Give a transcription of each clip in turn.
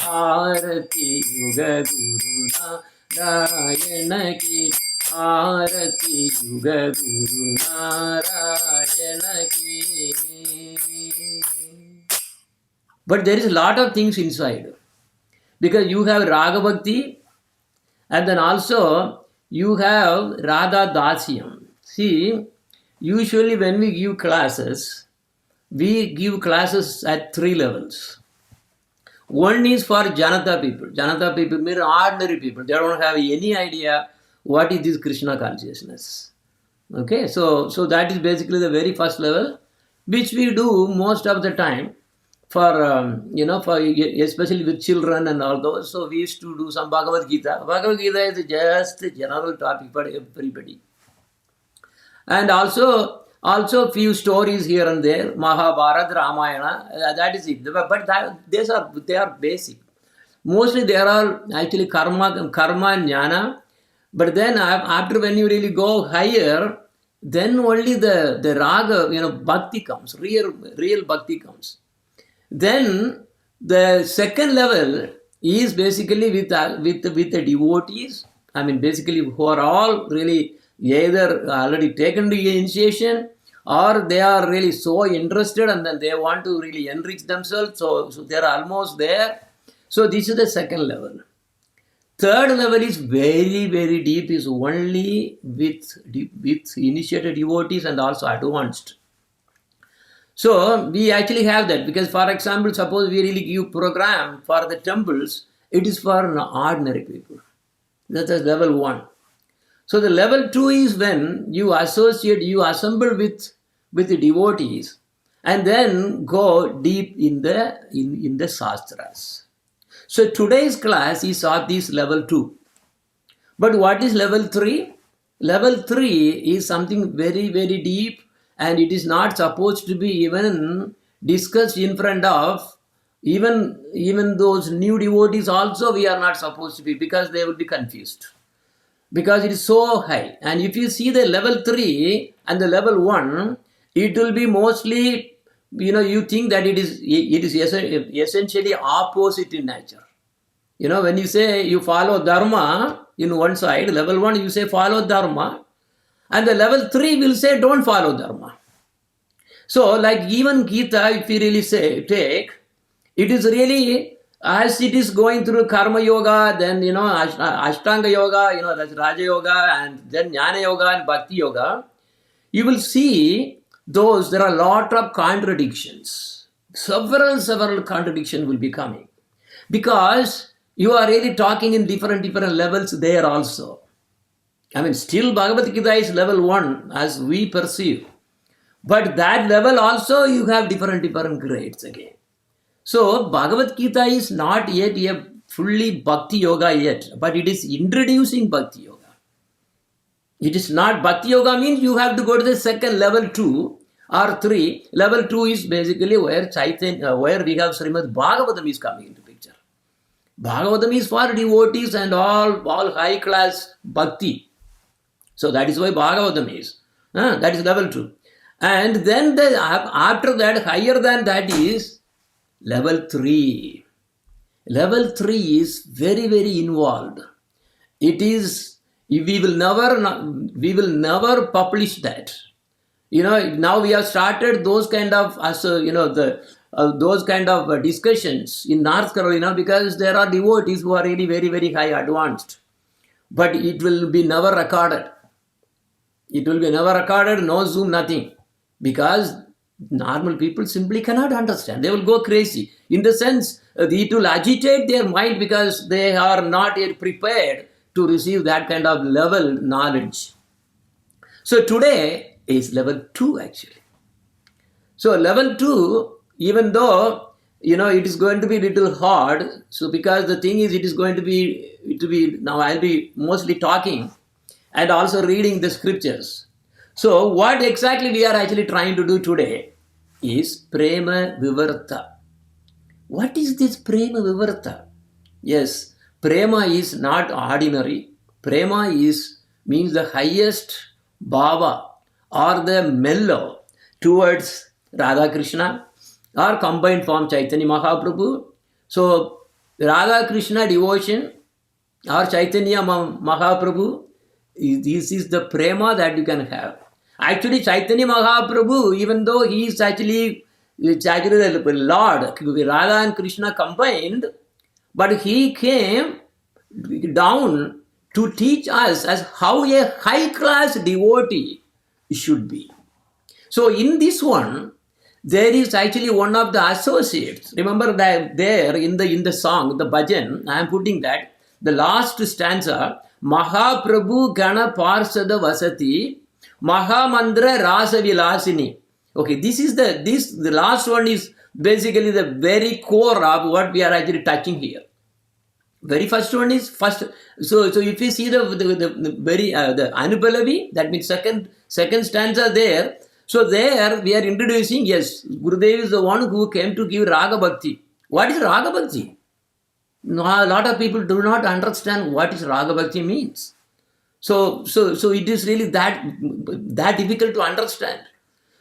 आरती युग गुरु नारायण की, आरती युग गुरु नारायण की. But there is a lot of things inside, because you have Raga Bhakti, and then also you have Radha Dasyam. See, usually when we give classes at 3 levels. One is for Janata people. Janata people mean ordinary people. They don't have any idea what is this Krishna consciousness. Okay, so that is basically the very first level, which we do most of the time for especially with children and all those. So we used to do some Bhagavad Gita. Bhagavad Gita is just a general topic for everybody. And also few stories here and there, Mahabharata, Ramayana, that is it. But they are basic. Mostly they are all actually karma and jnana. But then after, when you really go higher, then only the raga, bhakti comes, real bhakti comes. Then the second level is basically with the devotees. I mean, basically who are all really either already taken the initiation, or they are really so interested and then they want to really enrich themselves. So they are almost there. So this is the second level. Third level is very, very deep, is only with initiated devotees and also advanced. So we actually have that, because for example, suppose we really give program for the temples, it is for ordinary people. That is level 1. So the level 2 is when you assemble with the devotees and then go deep in the Sastras. So today's class is of this level 2. But what is level 3? Level 3 is something very, very deep, and it is not supposed to be even discussed in front of even those new devotees also. We are not supposed to be, because they will be confused, because it is so high. And if you see the level 3 and the level 1, it will be mostly, you think that it is essentially opposite in nature. When you say you follow dharma in one side, level 1 you say follow dharma, and the level 3 will say don't follow dharma. So like even Gita, if you really take, it is really, as it is going through karma yoga, then ashtanga yoga, that's raja yoga, and then jnana yoga and bhakti yoga, you will see there are a lot of contradictions. Several contradictions will be coming, because you are really talking in different levels there also. I mean, still Bhagavad Gita is level 1 as we perceive, but that level also you have different grades again. So Bhagavad Gita is not yet a fully Bhakti Yoga yet, but it is introducing Bhakti Yoga. It is not Bhakti Yoga means you have to go to the second level 2 or 3. Level 2 is basically where where we have Srimad Bhagavatam is coming into picture. Bhagavatam is for devotees and all high class Bhakti. So that is why Bhagavatam is. That is level 2. And then after that, higher than that is level 3. Level 3 is very, very involved. It is, we will never publish that. Now we have started those kind of, those kind of discussions in North Carolina, because there are devotees who are really very, very high advanced. But it will be never recorded. It will be never recorded, no Zoom, nothing. Because normal people simply cannot understand. They will go crazy. In the sense, it will agitate their mind, because they are not yet prepared to receive that kind of level knowledge. So today is level 2 actually. So level 2, even though, it is going to be little hard. So because the thing is, it is going to be, now I'll be mostly talking and also reading the scriptures. So what exactly we are actually trying to do today is Prema Vivarta. What is this Prema Vivarta? Yes, Prema is not ordinary. Prema means the highest bhava, or the mellow towards Radha Krishna, or combined form Chaitanya Mahaprabhu. So Radha Krishna devotion or Chaitanya Mahaprabhu, this is the prema that you can have. Actually, Chaitanya Mahaprabhu, even though he is actually the Lord, Radha and Krishna combined, but he came down to teach us as how a high class devotee should be. So in this one, there is actually one of the associates. Remember that there in the song, the bhajan, I am putting that the last stanza, Mahaprabhu Gana Parsada Vasati, Mahamandra Rasa Vilasini. Okay, the last one is basically the very core of what we are actually touching here. Very first one is first. So if you see the very the Anupalavi, that means second stanza there. So there we are introducing, yes, Gurudev is the one who came to give Raga Bhakti. What is Raga Bhakti? No, a lot of people do not understand what is Raga Bhakti means. So it is really that difficult to understand.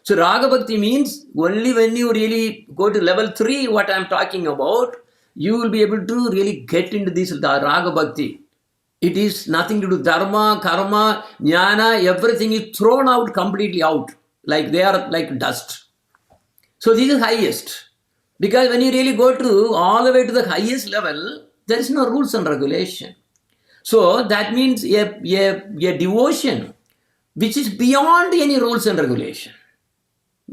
So Raga Bhakti means only when you really go to level 3, what I am talking about, you will be able to really get into this Raga Bhakti. It is nothing to do dharma, karma, jnana, everything is thrown out completely out. Like they are like dust. So this is highest. Because when you really go to all the way to the highest level, there is no rules and regulation. So that means a devotion which is beyond any rules and regulation.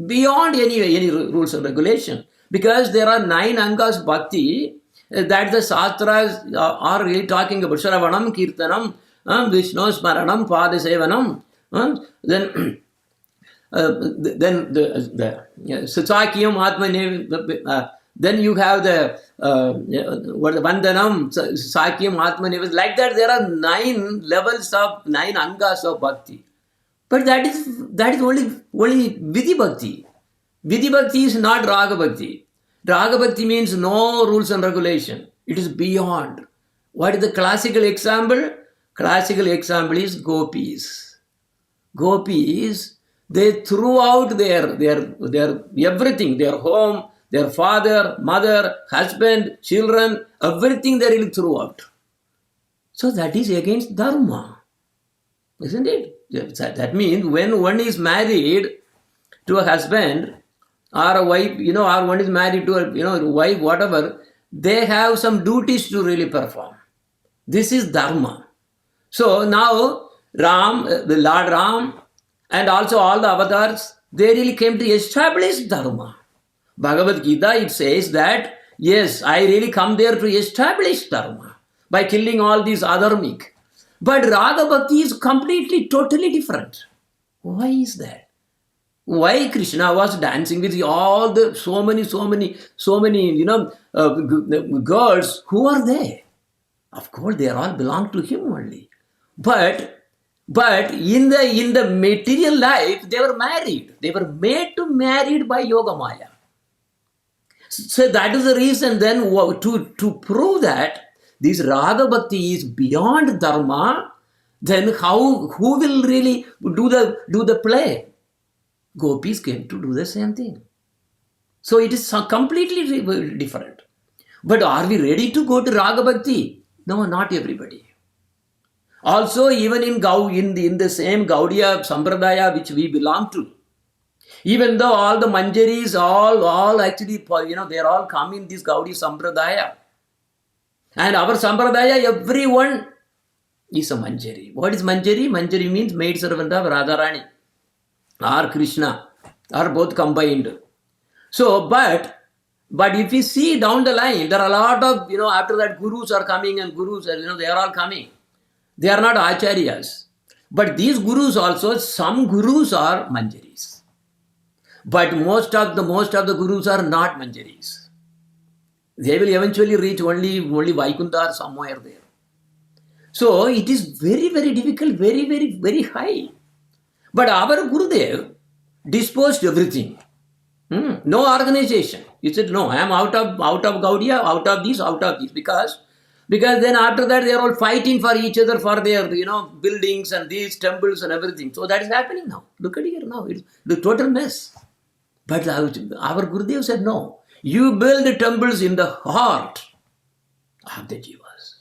Beyond any rules and regulation. Because there are 9 angas bhakti that the Sastras are really talking about. Shravanam, Kirtanam, Vishnu Smaranam, Padasevanam. Then the Satsakiyam Atmane, then you have the Vandanam, Sakyam Atmane. Like that, there are 9 levels of 9 angas of bhakti. But that is only Vidhi Bhakti. Vidhi Bhakti is not Raga Bhakti. Raga Bhakti means no rules and regulation. It is beyond. What is the classical example? Classical example is gopis. Gopis, they threw out their everything, their home, their father, mother, husband, children, everything they really threw out. So that is against dharma. Isn't it? That means when one is married to a husband or a wife, or one is married to a wife, whatever, they have some duties to really perform. This is dharma. So now the Lord Ram and also all the avatars, they really came to establish dharma. Bhagavad Gita, it says that, yes, I really come there to establish dharma by killing all these adharmic. But Raga Bhakti is completely, totally different. Why is that? Why Krishna was dancing with all the so many girls? Who are they? Of course, they all belong to him only. But in the material life, they were married. They were made to married by Yoga Maya. So that is the reason then to prove that this Raga Bhakti is beyond dharma, then who will really do the play? Gopis came to do the same thing. So it is completely different. But are we ready to go to Raga Bhakti? No, not everybody. Also, even in the same Gaudiya Sampradaya which we belong to, even though all the manjaris, all actually, they are all come in this Gaudiya Sampradaya. And our Sampradaya, everyone is a manjari. What is manjari? Manjari means maid servant of Radharani or Krishna, or both combined. So, but if you see down the line, there are a lot of, after that gurus are coming and gurus, they are all coming. They are not acharyas. But these gurus also, some gurus are manjaris. But most of the gurus are not manjaris. They will eventually reach only Vaikunta or somewhere there. So it is very, very difficult, very, very, very high. But our Gurudev disposed everything. No organization. He said, no, I am out of Gaudiya, out of this. Because then after that they are all fighting for each other for their buildings and these temples and everything. So that is happening now. Look at here now. It's the total mess. But our Gurudev said, no. You build the temples in the heart of the Jivas.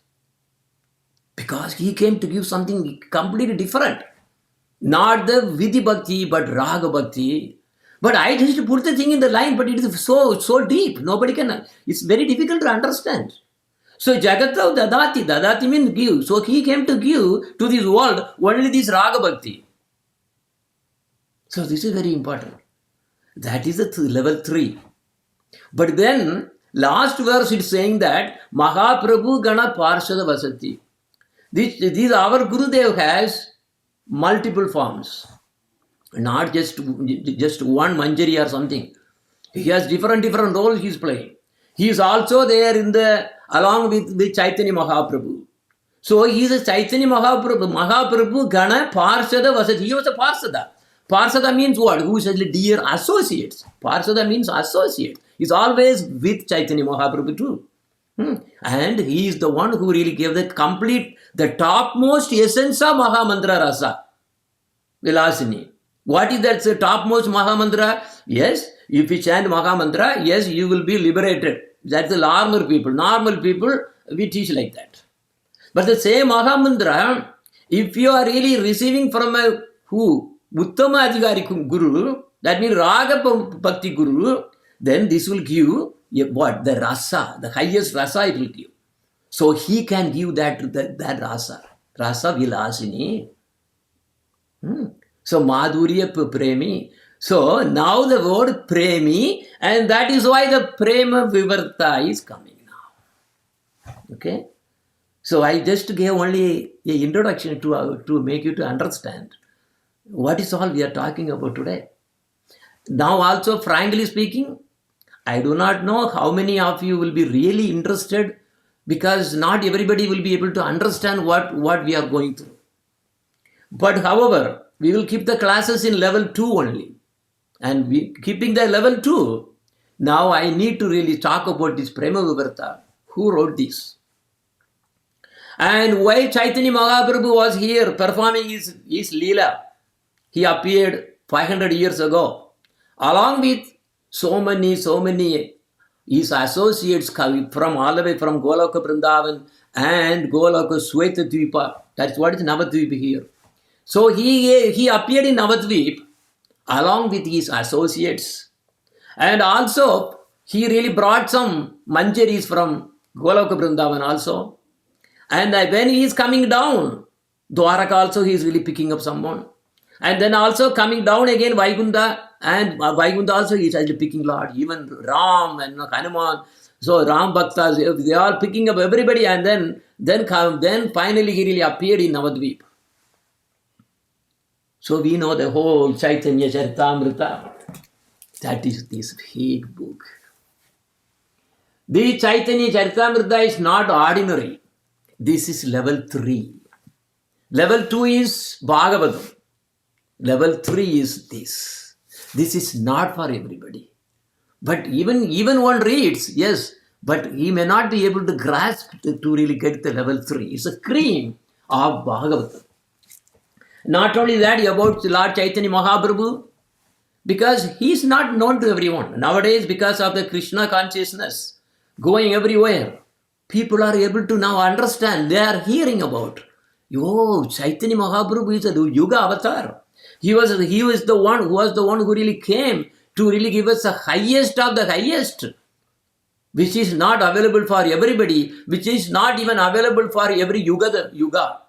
Because he came to give something completely different. Not the Vidhi Bhakti, but Raga Bhakti. But I just put the thing in the line, but it is so deep. Nobody can, it's very difficult to understand. So Jagatav Dadati, Dadati means give. So he came to give to this world only this Raga Bhakti. So this is very important. That is the level 3. But then, last verse is saying that Mahaprabhu Gana Parshada Vasati. This our Gurudev has multiple forms. Not just one Manjari or something. He has different roles he is playing. He is also there along with Chaitanya Mahaprabhu. So he is a Chaitanya Mahaprabhu. Mahaprabhu Gana Parshada Vasati. He was a Parshada. Parsada means what? Who is actually dear associates. Parsada means associate. He's always with Chaitanya Mahaprabhu too. And he is the one who really gave the topmost essence of Mahamantra Rasa. Vilasini. What is that topmost Mahamantra? Yes, if you chant Mahamantra, yes, you will be liberated. That's the normal people. Normal people, we teach like that. But the same Mahamantra, if you are really receiving from a who? Uttama Adhikari Guru, that means Raga Bhakti Guru, then this will give what? The rasa, the highest rasa it will give. So he can give that rasa. Rasa Vilasini. So Madhurya Premi. So now the word Premi, and that is why the Prema Vivarta is coming now. Okay? So I just gave only an introduction to make you to understand what is all we are talking about today. Now also, frankly speaking, I do not know how many of you will be really interested, because not everybody will be able to understand what we are going through. But however, we will keep the classes in level 2 only. And keeping the level 2, now I need to really talk about this Prema Vivarta. Who wrote this? And why Chaitanya Mahaprabhu was here performing his Leela? He appeared 500 years ago, along with so many his associates from all the way from Goloka Vrindavan and Goloka Swetadvipa. That's what is Navadvipa here. So he appeared in Navadvip along with his associates. And also, he really brought some manjaris from Goloka Vrindavan also. And when he is coming down, Dwaraka also he is really picking up someone. And then also coming down again, Vaikuntha, and Vaikuntha also he is actually picking Lord. Even Ram and Hanuman. So Ram Bhaktas, they are picking up everybody, and then finally he really appeared in Navadvip. So we know the whole Chaitanya Charitamrita. That is this big book. The Chaitanya Charitamrita is not ordinary. This is level 3. Level 2 is Bhagavatam. Level 3 is this. This is not for everybody. But even one reads, yes, but he may not be able to grasp to really get the level 3. It's a cream of Bhagavatam. Not only that, about Lord Chaitanya Mahaprabhu, because he is not known to everyone. Nowadays, because of the Krishna consciousness going everywhere, people are able to now understand. They are hearing about, Chaitanya Mahaprabhu is a Yuga avatar. He was the one who really came to really give us the highest of the highest, which is not available for everybody, which is not even available for every yuga.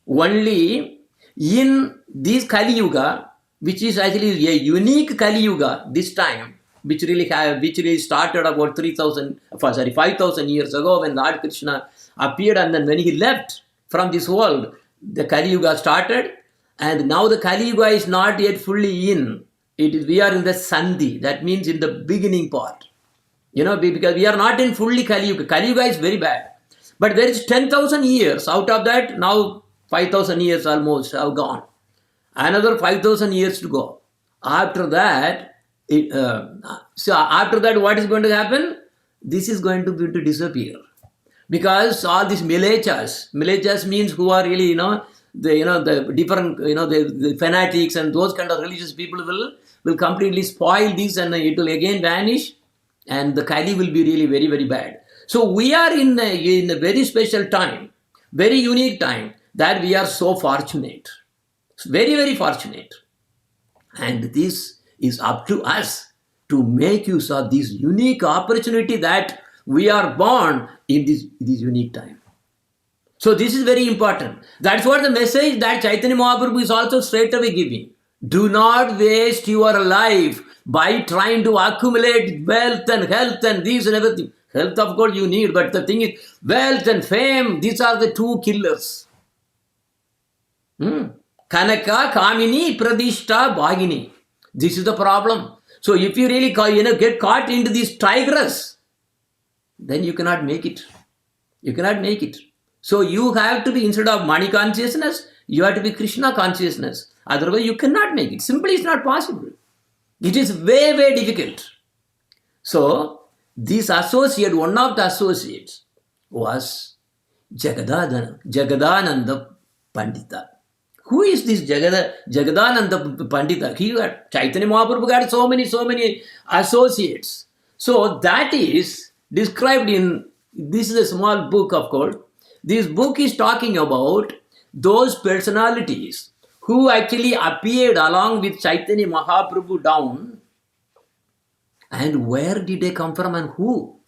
Only in this Kali Yuga, which is actually a unique Kali Yuga this time, which really started about 5,000 years ago when Lord Krishna appeared, and then when he left from this world, the Kali Yuga started. And now the Kali Yuga is not yet fully in. We are in the Sandhi. That means in the beginning part. Because we are not in fully Kali Yuga. Kali Yuga is very bad. But there is 10,000 years. Out of that, now 5,000 years almost have gone. Another 5,000 years to go. After that, what is going to happen? This is going to disappear. Because all these milechas means who are really, the different, the fanatics and those kind of religious people will completely spoil this and it will again vanish and the Kali will be really very, very bad. So we are in a very special time, very unique time that we are so fortunate. Very, very fortunate. And this is up to us to make use of this unique opportunity that we are born in this unique time. So this is very important. That's what the message that Chaitanya Mahaprabhu is also straight away giving. Do not waste your life by trying to accumulate wealth and health and this and everything. Health, of course, you need, but the thing is, wealth and fame, these are the two killers. Kanaka, Kamini, Pradishta, Bhagini. This is the problem. So if you really get caught into this tigress, then you cannot make it. You cannot make it. So you have to be, instead of money consciousness, you have to be Krishna consciousness. Otherwise you cannot make it. Simply it's not possible. It is very, very difficult. So this associate, one of the associates was Jagadananda Pandita. Who is this Jagadananda Pandita? He had, Chaitanya Mahaprabhu had so many associates. So that is described in, this is a small book, of course. This book is talking about those personalities who actually appeared along with Chaitanya Mahaprabhu down, and where did they come from and who?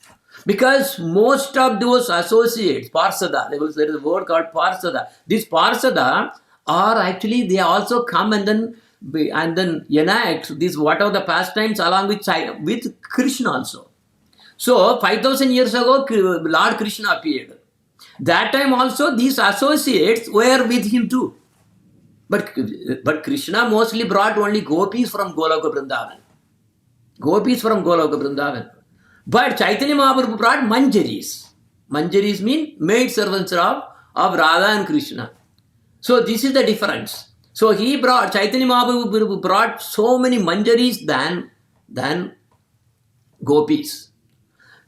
Because most of those associates, Parsada, there is a word called Parsada. These Parsada are actually, they also come and then enact this, what are the pastimes along with Krishna also. So 5,000 years ago, Lord Krishna appeared. That time also these associates were with him too. But Krishna mostly brought only gopis from Goloka Vrindavan. Gopis from Goloka Vrindavan. But Chaitanya Mahaprabhu brought manjaris. Manjaris mean maid servants of Radha and Krishna. So this is the difference. So Chaitanya Mahaprabhu brought so many manjaris than gopis.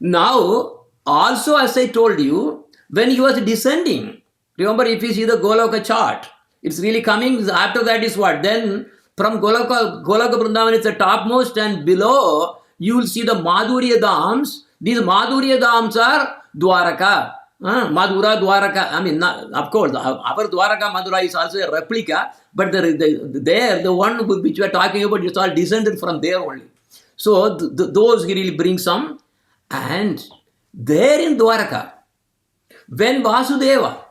Now, also as I told you, when he was descending, remember if you see the Goloka chart, it's really coming, after that is what? Then from Goloka Vrindavan is the topmost, and below you will see the Madhurya Dhams. These Madhurya Dhams are Dwaraka. Madhura, Dwaraka. I mean, of course, our Dwaraka Madhura is also a replica, but the one which we are talking about is all descended from there only. So those he really bring some. And there in Dwaraka, when Vasudeva,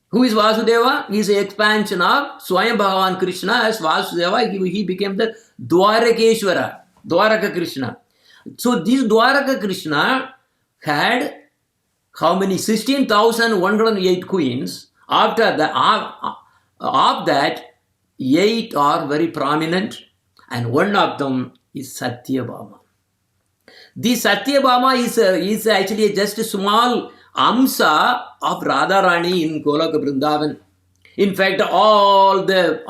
who is Vasudeva? He is an expansion of Swayam Bhagavan Krishna as Vasudeva. He became the Dwarakeshwara, Dwaraka Krishna. So this Dwaraka Krishna had how many? 16,108 queens. After that, of that, 8 are very prominent, and one of them is Satyabhama. This Satyabhama is actually just a small amsa of Radharani in Goloka Vrindavan. In fact, all the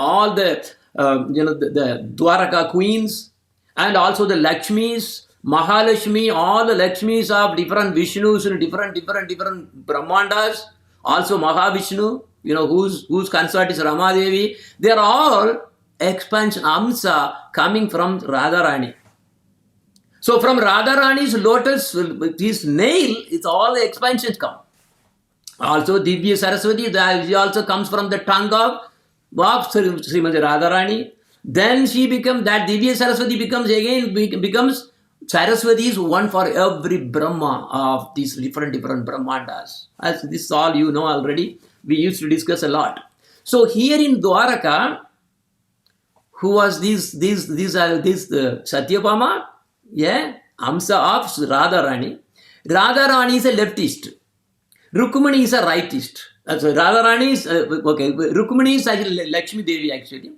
Dwaraka queens and also the Lakshmis, Mahalakshmi, all the Lakshmis of different Vishnus and different Brahmandas, also Mahavishnu, whose consort is Ramadevi, they are all expansion amsa coming from Radharani. So from Radharani's lotus, this nail, it's all the expansions come. Also Divya Saraswati, she also comes from the tongue of Srimati Radharani. Then she becomes, that Divya Saraswati becomes Saraswati is one for every Brahma of these different Brahmandas. As this all you know already, we used to discuss a lot. So here in Dwaraka, who was this Satyabhama? Yeah, Amsa of Radharani. Radharani is a leftist. Rukmani is a rightist. So Radharani is, Rukmani is actually Lakshmi Devi actually,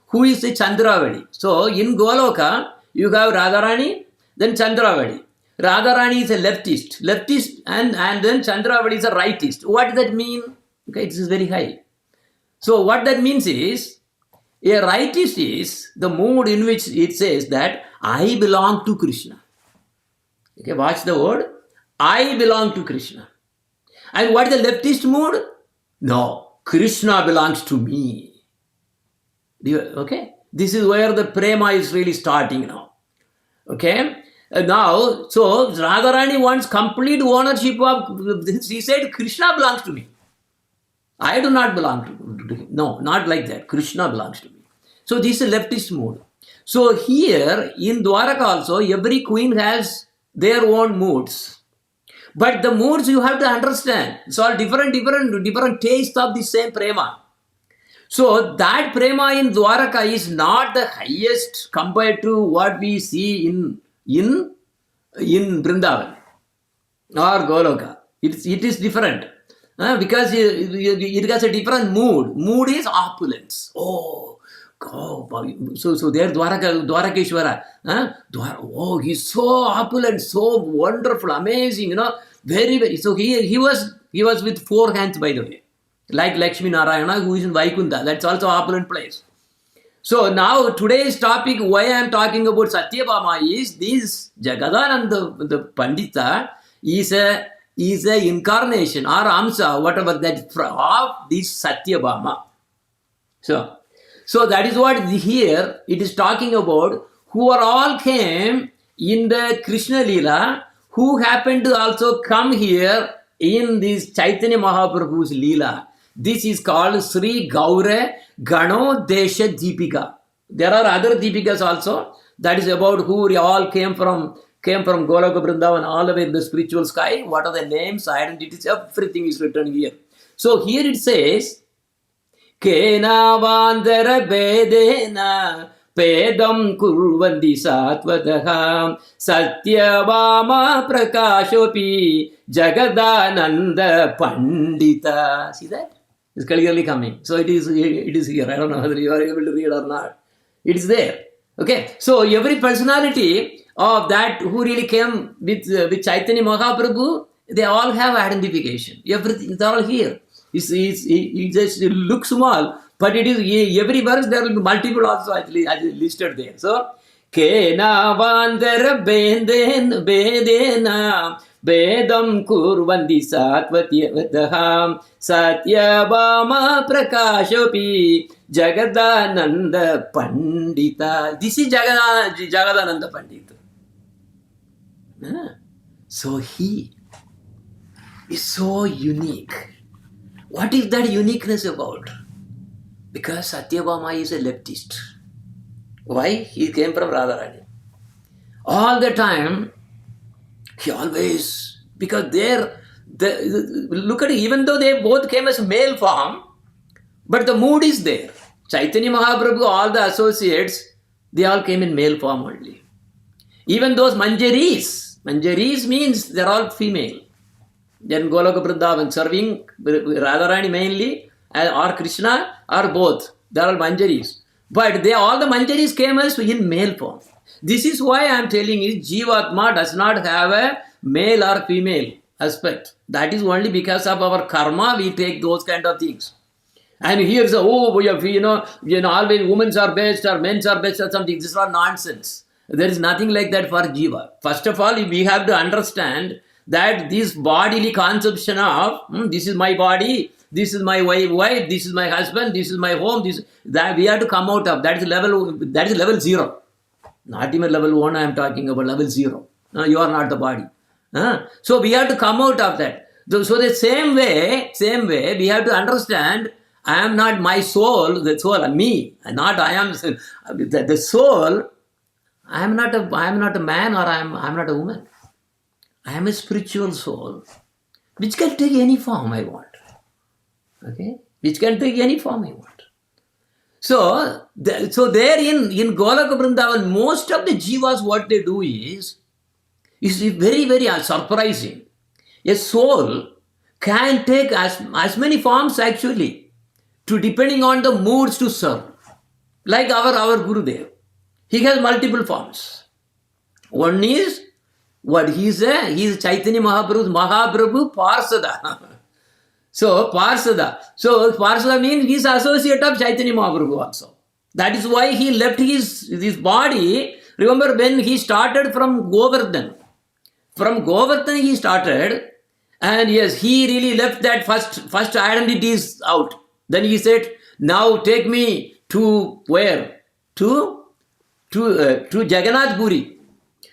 who is a Chandravadi. So in Goloka, you have Radharani, then Chandravadi. Radharani is a leftist, and then Chandravadi is a rightist. What does that mean? Okay, it is very high. So what that means is, a rightist is the mood in which it says that I belong to Krishna. Okay, watch the word. I belong to Krishna. And what is the leftist mood? No, Krishna belongs to me. Okay? This is where the prema is really starting now. Okay? Now, so Radharani wants complete ownership of, she said, Krishna belongs to me. I do not belong to him. No, not like that. Krishna belongs to me. So this is leftist mood. So here in Dwaraka also, every queen has their own moods. But the moods you have to understand. It's all different tastes of the same prema. So that prema in Dwaraka is not the highest compared to what we see in Vrindavan or Goloka. It is different. Because it has a different mood. Mood is opulence. So there Dwarakeshwara. He's so opulent, so wonderful, amazing, very. So he was with 4 hands, by the way, like Lakshmi Narayana, who is in Vaikunta. That's also opulent place. So now today's topic, why I am talking about Satyabhama is this Jagadananda, the Pandita, is a incarnation or Amsa, whatever that, of this Satyabhama. So that is what here it is talking about, who are all came in the Krishna Leela, who happened to also come here in this Chaitanya Mahaprabhu's Leela. This is called Sri Gaura Gano Desha Deepika. There are other Deepikas also. That is about who all came from Goloka Vrindavan all the way in the spiritual sky. What are the names, identities, everything is written here. So here it says, Kena Vandara Bedena Pedam Kurvandi Satvataha Satyavama Prakashopi Jagadananda Pandita. See that? It's clearly coming. So it is here. I don't know whether you are able to read or not. It is there. Okay. So every personality of that who really came with Chaitanya Mahaprabhu, they all have identification. Everything, they're all here. It just looks small, but it is every verse there will be multiple also actually listed there. So Kena Vandara Bedena Bedam Kurvandi Satvataha Satyabhama Prakashopi Jagadananda Pandita. This is Jagadananda Pandita. So he is so unique. What is that uniqueness about? Because Satyabhama is a leftist. Why? He came from Radharani. All the time, he always, because look at it, even though they both came as male form, but the mood is there. Chaitanya Mahaprabhu, all the associates, they all came in male form only. Even those Manjaris means they're all female. Then Goloka Vrindavan serving Radharani mainly, or Krishna, or both. They are all Manjaris. But all the Manjaris came as in male form. This is why I am telling you, Jivatma does not have a male or female aspect. That is only because of our karma we take those kind of things. And here's always women are best or men are best or something. This is all nonsense. There is nothing like that for Jiva. First of all, we have to understand that this bodily conception of this is my body, this is my wife, this is my husband, this is my home, that we have to come out of. That is level 0. Not even level 1 I am talking about, level 0. No, you are not the body. So we have to come out of that. So the same way, we have to understand, I am not my soul, the soul, me, not I am the soul. I am not a man or I am not a woman. I am a spiritual soul, which can take any form I want. Okay? Which can take any form I want. So there in Goloka Vrindavan, most of the jivas, what they do is very, very surprising. A soul can take as many forms actually, depending on the moods to serve. Like our Gurudev. He has multiple forms. One is, what he is Chaitanya Mahaprabhu Parsada. So Parsada means he is associate of Chaitanya Mahaprabhu also. That is why he left his body. Remember when he started from Govardhan. From Govardhan he started, and yes, he really left that first identities out. Then he said, now take me to where? to Jagannath Puri.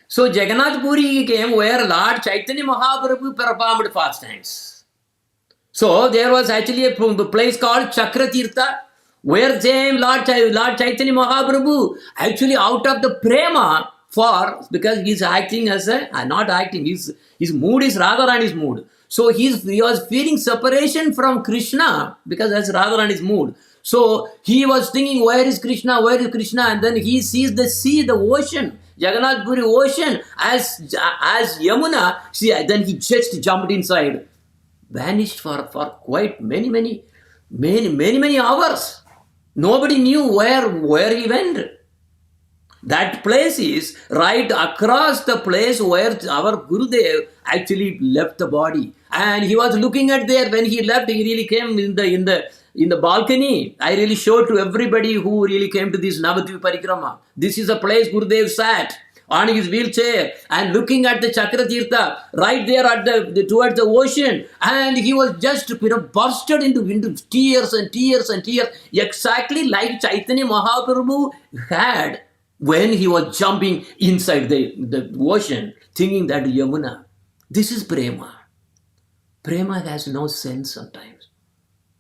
So Jagannath Puri came where Lord Chaitanya Mahaprabhu performed pastimes. So there was actually a place called Chakratirtha, where same Lord Chaitanya Mahaprabhu actually out of the prema because he's acting as not acting, his mood is Radharani's mood. So he was feeling separation from Krishna because that's Radharani's mood. So he was thinking, where is Krishna? Where is Krishna? And then he sees the sea, the ocean, Jagannath Puri ocean as Yamuna. See, then he just jumped inside, vanished for quite many hours. Nobody knew where he went. That place is right across the place where our Gurudev actually left the body, and he was looking at there. When he left, he really came in the balcony. I really showed to everybody who really came to this Navadvip Parikrama. This is a place Gurudev sat on his wheelchair and looking at the Chakratirtha right there at towards the ocean, and he was just bursted into tears and tears and tears, exactly like Chaitanya Mahaprabhu had when he was jumping inside the ocean, thinking that Yamuna. This is prema. Prema has no sense sometimes.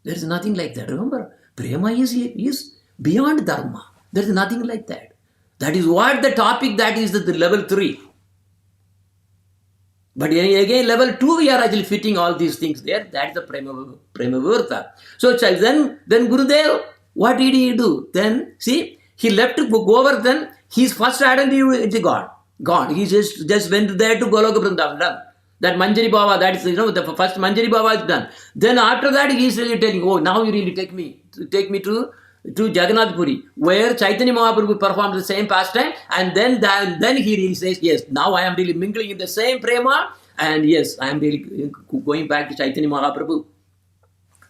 There is nothing like that. Remember, prema is beyond dharma. There is nothing like that. That is what the topic that is the level 3. But again, level 2, we are actually fitting all these things there. That's the Prema Vivarta. So then Gurudev, what did he do? Then, see, he left to go over, then his first identity is gone. He just went there to Goloka Vrindavan, done. That Manjari Baba, that is, the first Manjari Baba is done. Then after that, he is really telling, oh, now you really take me to Jagannath Puri, where Chaitanya Mahaprabhu performed the same pastime, and then he really says, yes, now I am really mingling in the same prema, and yes, I am really going back to Chaitanya Mahaprabhu.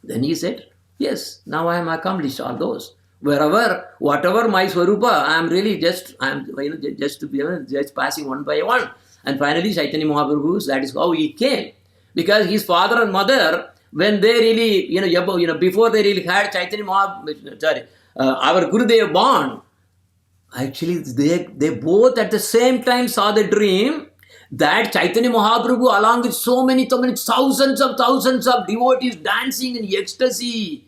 Then he said, yes, now I am accomplished all those. Whatever my Swarupa, I am really just passing one by one. And finally, Chaitanya Mahaprabhu, that is how he came. Because his father and mother, when they really, before they really had Chaitanya Mahaprabhu, our Gurudev born, actually they both at the same time saw the dream that Chaitanya Mahaprabhu, along with so many thousands of devotees dancing in ecstasy,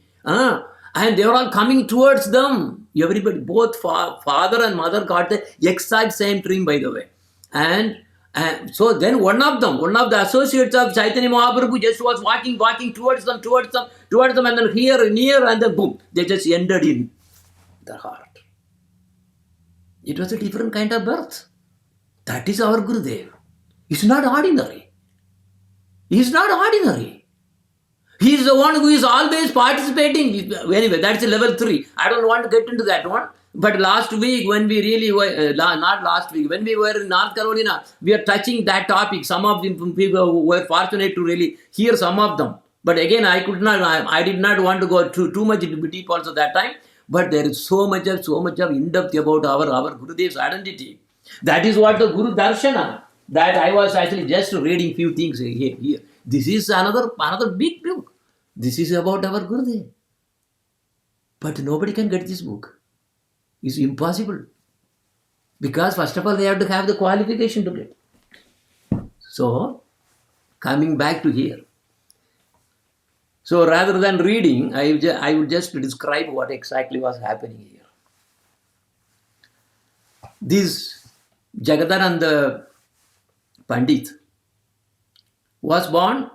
and they were all coming towards them. Everybody, both father and mother got the exact same dream, by the way. And so then one of the associates of Chaitanya Mahaprabhu just was walking towards them, and then here, near, and then boom, they just ended in their heart. It was a different kind of birth. That is our Gurudev. It's not ordinary. He's not ordinary. He is the one who is always participating. Anyway, that's level 3. I don't want to get into that one. But last week, when we really were, not last week, when we were in North Carolina, we are touching that topic. Some of the people who were fortunate to really hear some of them. But again, I did not want to go too much into deep also that time. But there is so much of in-depth about our Gurudev's identity. That is what the Guru Darshana, that I was actually just reading few things here. This is another big book. This is about our Gurudev. But nobody can get this book. It's impossible. Because first of all, they have to have the qualification to get. So, coming back to here. So, rather than reading, I would just describe what exactly was happening here. This Jagadananda Pandit was born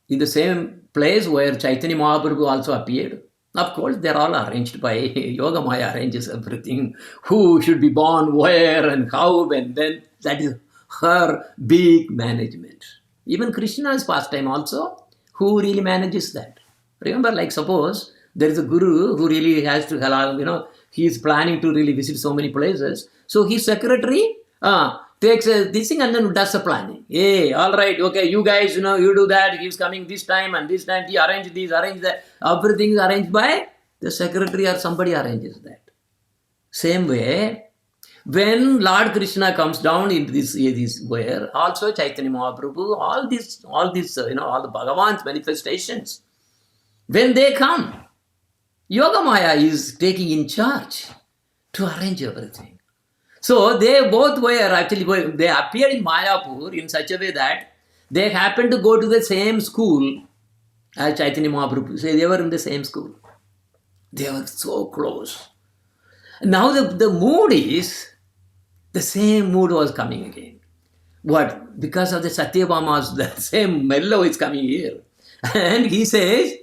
in the same place where Chaitanya Mahaprabhu also appeared. Of course, they're all arranged by Yoga Maya, arranges everything. Who should be born, where and how, and then that is her big management. Even Krishna's pastime also, who really manages that? Remember, like suppose there is a guru who really has to allow, he is planning to really visit so many places. So his secretary takes this thing and then does the planning. Hey, all right, okay, you guys, you do that. He's coming this time and this time. He arrange this, arrange that. Everything is arranged by the secretary or somebody arranges that. Same way, when Lord Krishna comes down in this where also Chaitanya Mahaprabhu, all the Bhagavan's manifestations, when they come, Yoga Maya is taking in charge. to arrange everything. So they both were actually, they appeared in Mayapur in such a way that they happened to go to the same school as Chaitanya Mahaprabhu. So they were in the same school. They were so close. Now the mood is, the same mood was coming again. What? Because of the Satyabhama's, the same mellow is coming here. And he says,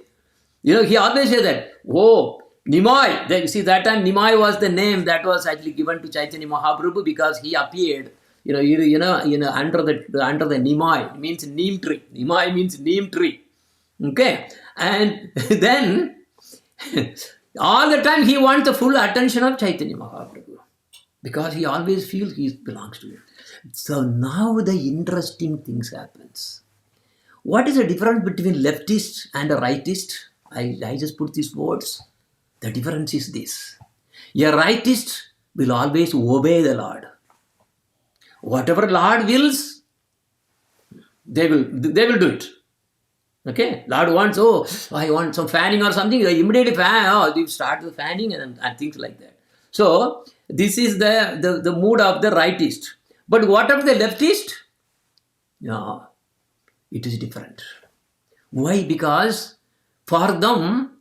he always says that, oh, Nimai. See, that time Nimai was the name that was actually given to Chaitanya Mahaprabhu because he appeared, under the Nimai. It means neem tree. Nimai means neem tree. Okay. And then, all the time he wants the full attention of Chaitanya Mahaprabhu because he always feels he belongs to him. So now the interesting things happens. What is the difference between leftist and a rightist? I just put these words. The difference is this. A rightist will always obey the Lord. Whatever Lord wills, they will do it. Okay? Lord wants, I want some fanning or something, they immediately fan, they start the fanning and things like that. So, this is the mood of the rightist. But what of the leftist? No, it is different. Why? Because for them,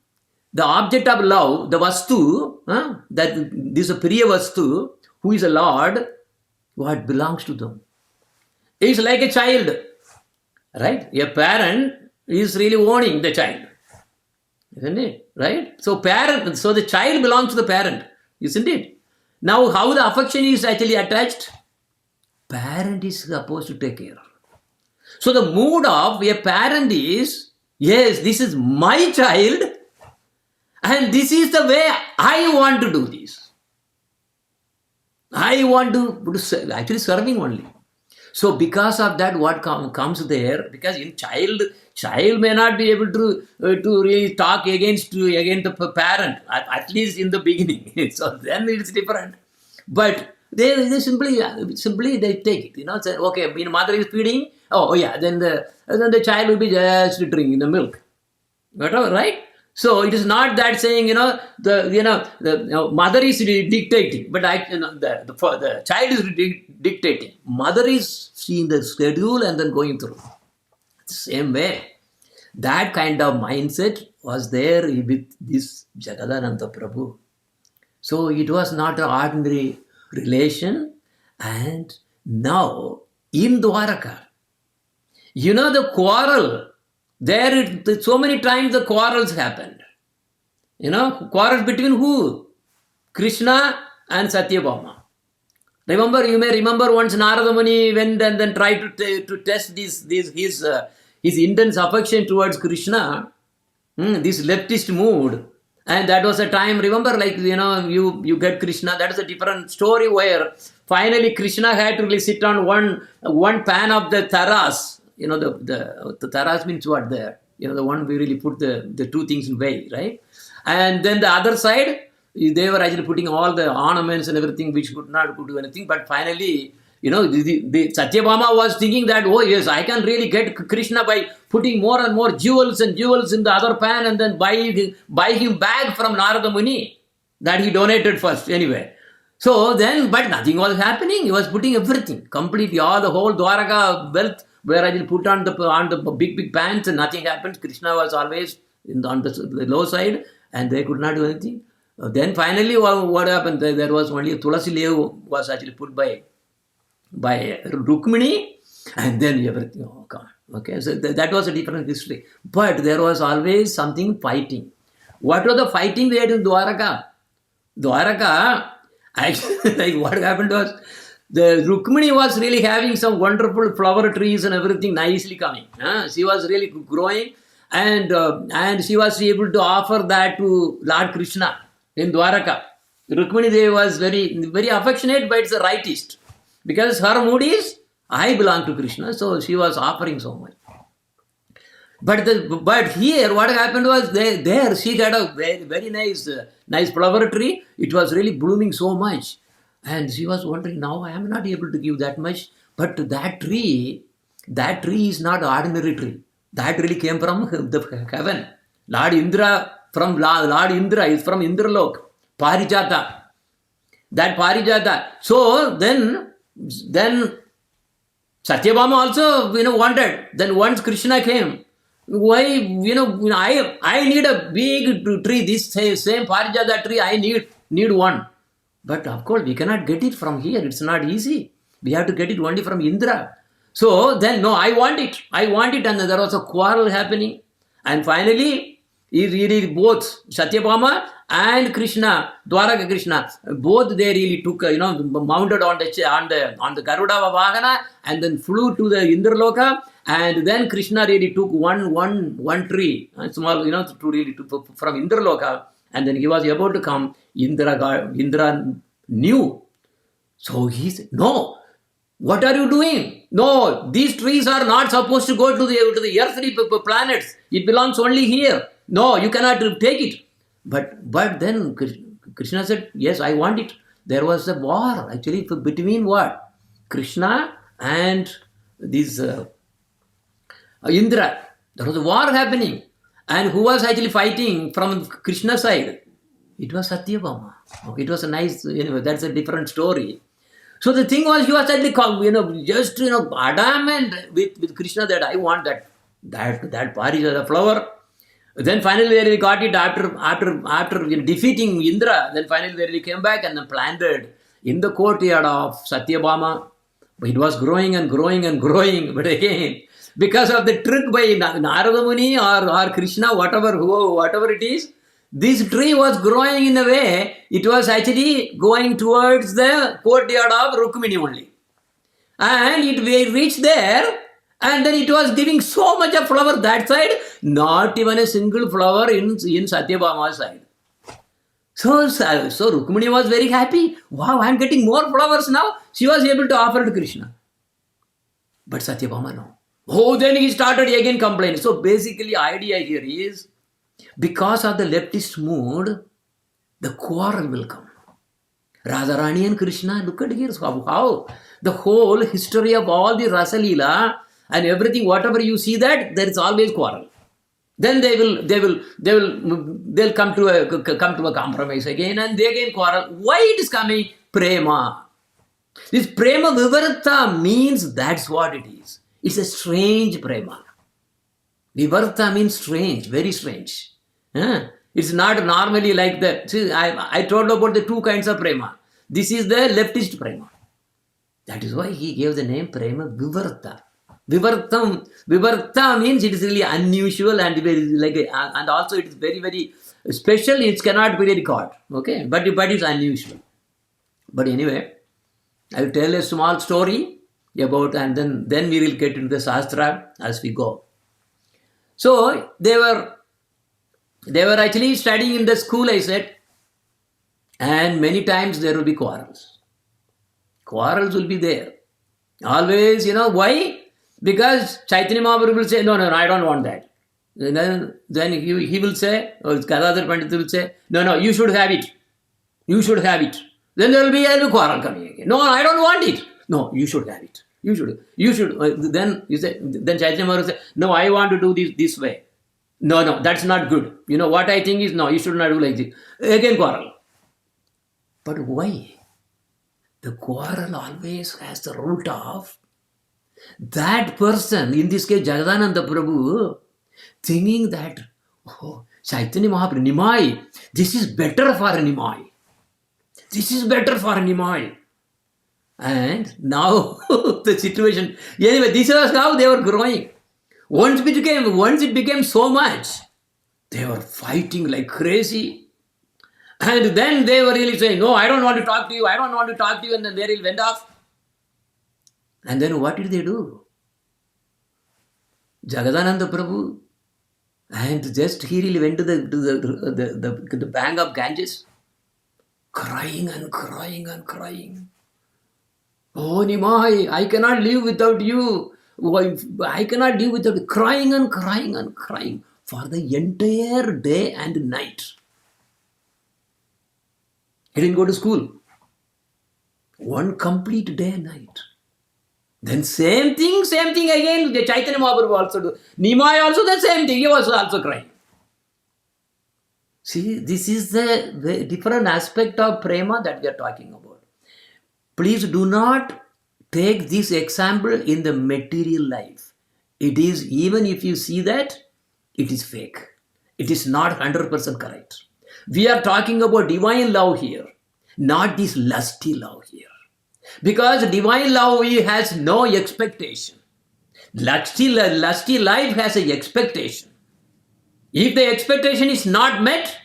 the object of love, the vastu, that this Priya vastu, who is a Lord, what belongs to them. It's like a child, right? A parent is really owning the child, isn't it? Right? So the child belongs to the parent, isn't it? Now, how the affection is actually attached? Parent is supposed to take care. So the mood of a parent is, yes, this is my child, and this is the way I want to do this. I want to actually serving only. So because of that, what comes there? Because in child may not be able to really talk against the parent, at least in the beginning. So then it's different. But they simply they take it. Say, okay, when mother is feeding, then the child will be just drinking the milk. Whatever, right? So it is not that saying, the mother is dictating, but the child is dictating. Mother is seeing the schedule and then going through. Same way, that kind of mindset was there with this Jagadananda Prabhu. So it was not an ordinary relation. And now in Dwaraka, the quarrel. There, so many times the quarrels happened. Quarrels between who? Krishna and Satyabhama. You may remember once Narada Muni went and then tried to test his intense affection towards Krishna, this leftist mood. And that was a time, remember, you get Krishna, that is a different story where finally Krishna had to really sit on one pan of the taras. The taras means what there? The one we really put the two things in way, right? And then the other side, they were actually putting all the ornaments and everything which could not do anything. But finally, the Satyabhama was thinking that, oh yes, I can really get Krishna by putting more and more jewels in the other pan and then buy him back from Narada Muni that he donated first anyway. So then, but nothing was happening. He was putting everything, completely, all the whole Dwaraka wealth, where I will put on the big pants and nothing happens. Krishna was always on the low side and they could not do anything. Then finally what happened? There was only a Tulasi Lev was actually put by Rukmini, and then everything come. Okay, so that was a different history. But there was always something fighting. What was the fighting they had in Dwaraka? Actually, what happened was, the Rukmini was really having some wonderful flower trees and everything nicely coming. She was really growing, and she was able to offer that to Lord Krishna in Dwaraka. Rukmini Devi was very, very affectionate, but it's a rightist. Because her mood is, I belong to Krishna, so she was offering so much. But here, what happened was, there she got a very, very nice flower tree. It was really blooming so much. And she was wondering, now I am not able to give that much. But that tree is not ordinary tree. That really came from the heaven. Lord Indra is from Indralok. Parijata. That Parijata. So then Satyabhama also, wanted. Then once Krishna came, why, I need a big tree, this same Parijata tree, I need one. But of course, we cannot get it from here. It's not easy. We have to get it only from Indra. So then, no, I want it. And there was a quarrel happening. And finally, both Satyabhama and Krishna, Dwaraka Krishna, both they really took, mounted on the Garuda Vahana and then flew to the Indraloka. And then Krishna really took one tree, small, from Indraloka. And then he was about to come. Indra knew. So he said, no, what are you doing? No, these trees are not supposed to go to the earthly planets. It belongs only here. No, you cannot take it. But then Krishna said, yes, I want it. There was a war actually between what? Krishna and this Indra. There was a war happening. And who was actually fighting from Krishna's side? It was Satyabhama. It was a nice, anyway, that's a different story. So the thing was, he was actually, just, adamant with Krishna that I want that Parijata flower. Then finally they got it after defeating Indra. Then finally they came back and then planted in the courtyard of Satyabhama. But it was growing and growing and growing. But again, because of the trick by Narada Muni or Krishna, whatever it is, this tree was growing in a way, it was actually going towards the courtyard of Rukmini only. And it reached there, and then it was giving so much of flower that side, not even a single flower in Satyabhama's side. So Rukmini was very happy. Wow, I am getting more flowers now. She was able to offer to Krishna. But Satyabhama, no. Oh, then he started again complaining. So basically, idea here is, because of the leftist mood, the quarrel will come. Radharani and Krishna, look at here how the whole history of all the Rasa Leela and everything, whatever you see that, there is always quarrel. Then they'll come to a compromise again, and they again quarrel. Why it is coming? Prema. This Prema Vivarta means that's what it is. It's a strange Prema. Vivarta means strange, very strange. It's not normally like that. See, I told about the two kinds of Prema. This is the leftist Prema. That is why he gave the name Prema Vivarta. Vivarta means it is really unusual and very and also it is very, very special. It cannot be recorded. Okay, but it's unusual. But anyway, I will tell a small story about, and then we will get into the Sastra as we go. So they were actually studying in the school, I said, and many times there will be quarrels. Quarrels will be there. Always, why? Because Chaitanya Mahaprabhu will say, no, I don't want that. And then he will say, or Gadadhar Pandit will say, no, you should have it. You should have it. Then there will be a quarrel coming again. No, I don't want it. No, you should have it. You should. Then Chaitanya Mahaprabhu will say, no, I want to do this way. No, that's not good. What I think is, no, you should not do like this. Again quarrel. But why? The quarrel always has the root of that person, in this case Jagadananda Prabhu, thinking that, Chaitanya Mahaprabhu, Nimai, this is better for Nimai. This is better for Nimai. And now the situation, anyway, this was how they were growing. Once it became so much, they were fighting like crazy. And then they were really saying, no, I don't want to talk to you. And then they really went off. And then what did they do? Jagadananda Prabhu, and just he really went to the bank of Ganges, crying and crying and crying. Oh, Nimai, I cannot live without you. I cannot live without you. Crying and crying and crying for the entire day and night. He didn't go to school. One complete day and night. Then same thing again. The Chaitanya Mahaprabhu also do. Nimai also the same thing. He was also crying. See, this is the different aspect of prema that we are talking about. Please do not take this example in the material life. It is, even if you see that, it is fake. It is not 100% correct. We are talking about divine love here, not this lusty love here. Because divine love has no expectation. Lusty life has an expectation. If the expectation is not met,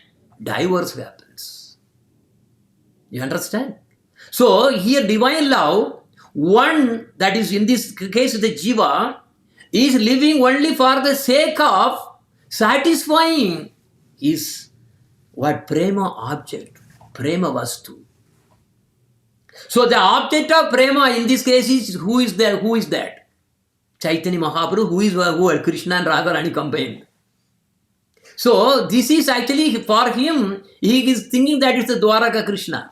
divorce happens. You understand? So here divine love, one that is in this case the jiva, is living only for the sake of satisfying his what prema object, prema vastu. So the object of prema in this case is who is there? Who is that? Chaitanya Mahaprabhu, who are Krishna and Radharani combined. So this is actually for him, he is thinking that it's the Dwaraka Krishna.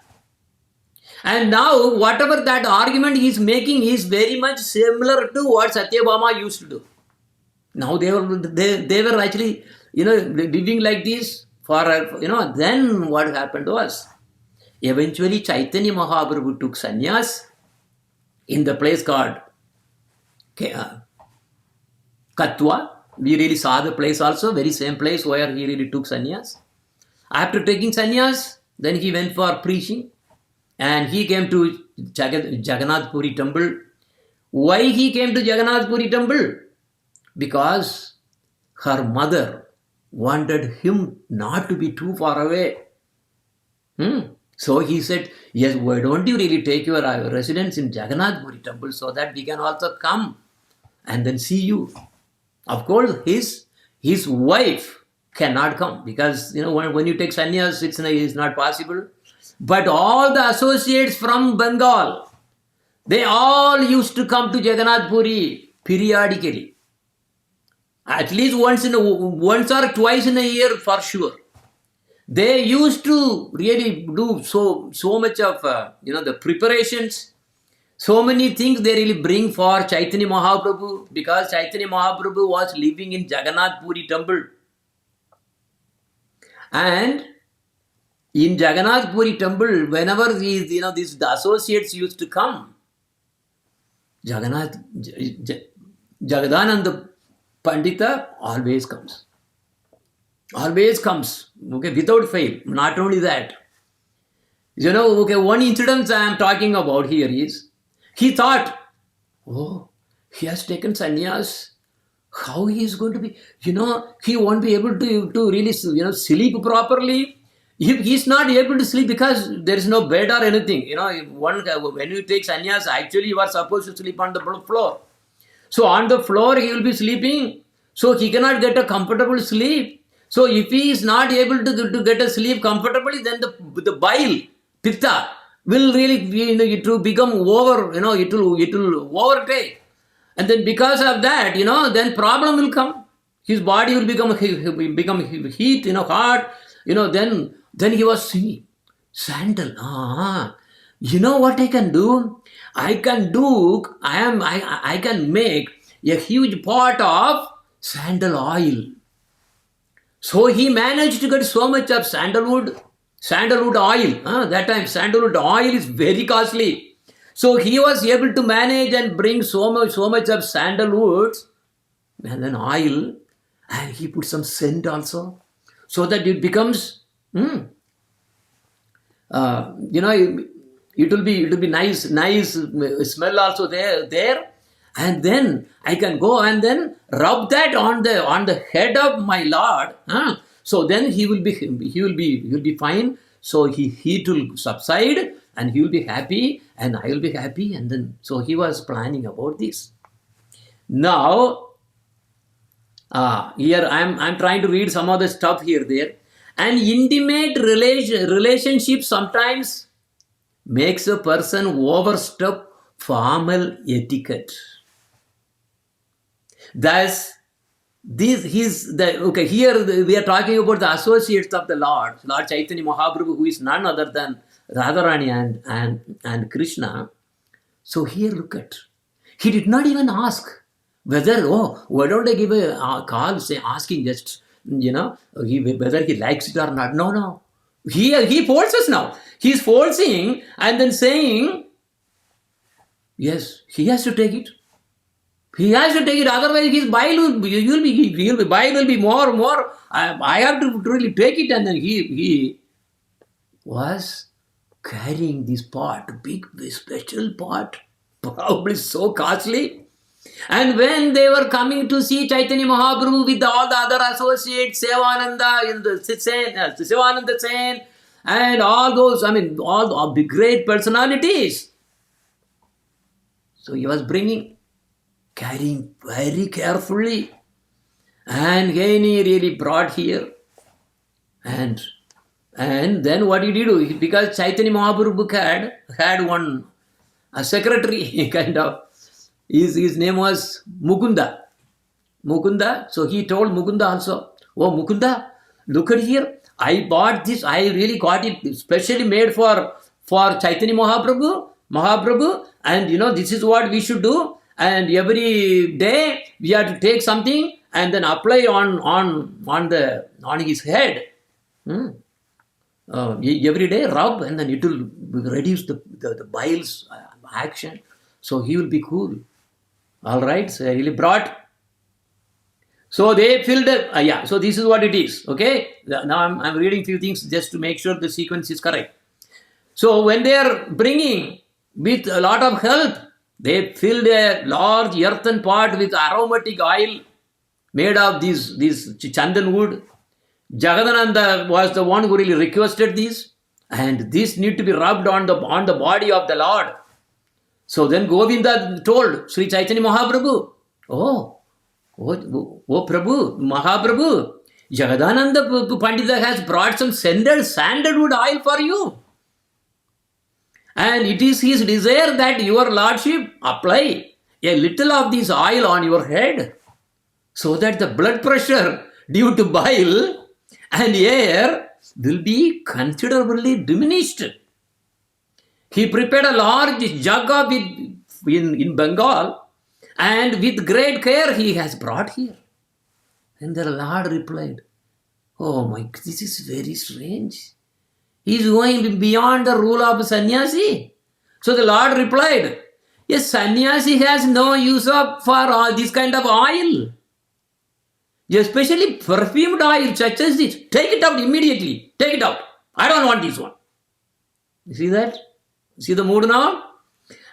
And now whatever that argument he is making is very much similar to what Satyabhama used to do. Now they were actually, living like this for, then what happened was, eventually Chaitanya Mahaprabhu took sannyas in the place called Katwa. We really saw the place also, very same place where he really took sannyas. After taking sannyas, then he went for preaching and he came to Jagannath Puri temple. Why he came to Jagannath Puri temple? Because her mother wanted him not to be too far away. So he said, yes, why don't you really take your residence in Jagannath Puri temple so that we can also come and then see you. Of course, his wife cannot come because, when you take sannyas, it's not possible. But all the associates from Bengal, they all used to come to Jagannath Puri periodically. At least once or twice in a year for sure. They used to really do so much of, the preparations. So many things they really bring for Chaitanya Mahaprabhu because Chaitanya Mahaprabhu was living in Jagannath Puri temple. And in Jagannath Puri temple, whenever the associates used to come, Jagadananda Pandita always comes. Always comes, without fail. Not only that. One incident I am talking about here is, he thought, he has taken sannyas. How he is going to be, he won't be able to really, sleep properly. If he is not able to sleep because there is no bed or anything, when you take sannyas, actually you are supposed to sleep on the floor. So on the floor he will be sleeping. So he cannot get a comfortable sleep. So if he is not able to get a sleep comfortably, then the bile, pitta, will really, it will become over, it will overtake. And then because of that, then problem will come. His body will become heat, hot, then he was singing. Sandal, what I can do? I can make a huge pot of sandal oil. So he managed to get so much of sandalwood oil. That time sandalwood oil is very costly. So he was able to manage and bring so much of sandalwood and then oil, and he put some scent also, so that it becomes, it will be nice smell also there. And then I can go and then rub that on the head of my Lord. So then he will be fine. So heat will subside and he will be happy and I will be happy. And then so he was planning about this. Now here I'm trying to read some of the stuff here there. An intimate relationship sometimes makes a person overstep formal etiquette. Thus, here we are talking about the associates of the Lord Chaitanya Mahaprabhu, who is none other than Radharani and Krishna. So here look at, he did not even ask whether, why don't I give a call, asking just whether he likes it or not. No. He forces now. He's forcing and then saying, yes, he has to take it. He has to take it. Otherwise, his bile will be more. I have to really take it. And then he was carrying this pot, big special pot, probably so costly. And when they were coming to see Chaitanya Mahaprabhu with all the other associates, Sivananda Sen, and all those, all the great personalities. So he was carrying very carefully. And again he really brought here. And then what did he do? Because Chaitanya Mahaprabhu had a secretary kind of. His name was Mukunda. So he told Mukunda also, oh Mukunda, look at here. I bought this. I really got it specially made for Chaitanya Mahaprabhu. And this is what we should do. And every day we have to take something and then apply on his head. Every day rub, and then it will reduce the bile's action. So he will be cool. All right, so I really brought. So they filled it. So this is what it is. Okay, now I'm reading few things just to make sure the sequence is correct. So when they are bringing with a lot of help, they filled a large earthen pot with aromatic oil made of this chandan wood. Jagadananda was the one who really requested this, and this need to be rubbed on the body of the Lord. So then Govinda told Sri Chaitanya Mahaprabhu, oh Prabhu, Mahaprabhu, Jagadananda Pandita has brought some sandalwood oil for you. And it is his desire that your Lordship apply a little of this oil on your head, so that the blood pressure due to bile and air will be considerably diminished. He prepared a large jug of it in Bengal, and with great care he has brought here. And the Lord replied, oh my, this is very strange. He is going beyond the rule of sannyasi. So the Lord replied, yes, sannyasi has no use for this kind of oil. Especially perfumed oil such as this. Take it out immediately. Take it out. I don't want this one. You see that? See the mood now?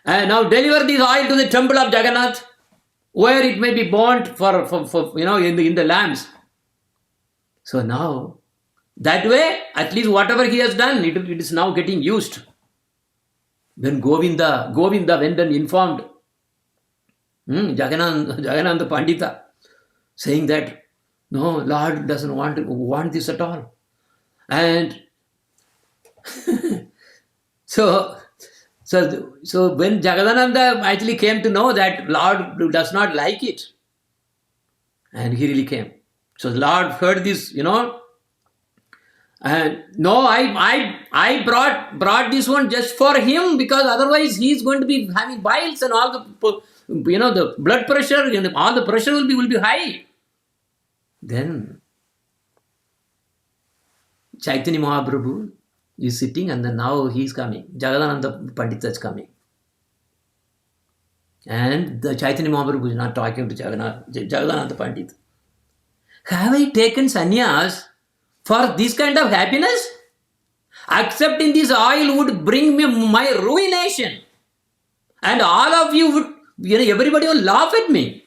And now deliver this oil to the temple of Jagannath, where it may be burnt for in the lamps. So now, that way, at least whatever he has done, it is now getting used. Then Govinda went and informed Jagannatha Pandita, saying that, no, Lord doesn't want this at all. And so when Jagadananda actually came to know that Lord does not like it, and he really came. So the Lord heard this, and no, I brought this one just for him, because otherwise he is going to be having biles and all the blood pressure and all the pressure will be high. Then Chaitanya Mahaprabhu is sitting, and then now he is coming. Jagadananda Pandita is coming. And the Chaitanya Mahaprabhu is not talking to Jagadananda Pandita. Have I taken sannyas for this kind of happiness? Accepting this oil would bring me my ruination. And all of you would, everybody will laugh at me.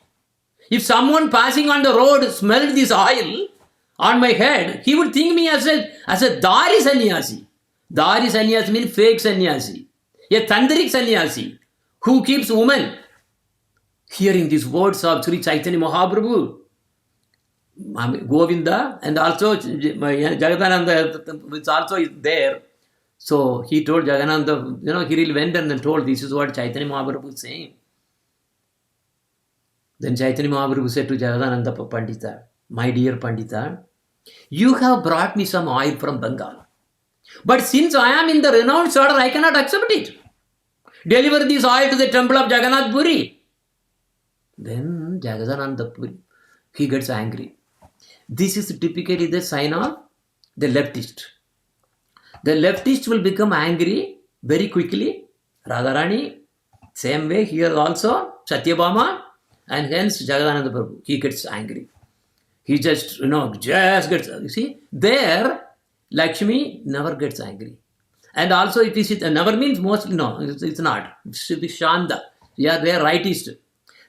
If someone passing on the road smelled this oil on my head, he would think me as a Dari sannyasi. Dari sannyasi means fake sannyasi. A Tandrik sannyasi who keeps women. Hearing these words of Sri Chaitanya Mahaprabhu, Govinda, and also Jagadananda, which also is there. So he told Jagadananda, he really went and then told, this is what Chaitanya Mahaprabhu is saying. Then Chaitanya Mahaprabhu said to Jagadananda Pandita, my dear Pandita, you have brought me some oil from Bengal. But since I am in the renounced order, I cannot accept it. Deliver this oil to the temple of Jagannath Puri. Then Jagadananda Puri, he gets angry. This is typically the sign of the leftist. The leftist will become angry very quickly. Radharani, same way here also, Satyabhama, and hence Jagadananda Prabhu. He gets angry. He just, just gets, you see, there, Lakshmi never gets angry. And also, if you see, never means mostly, no, it's not. It should be Shanda. Yeah, they are rightist.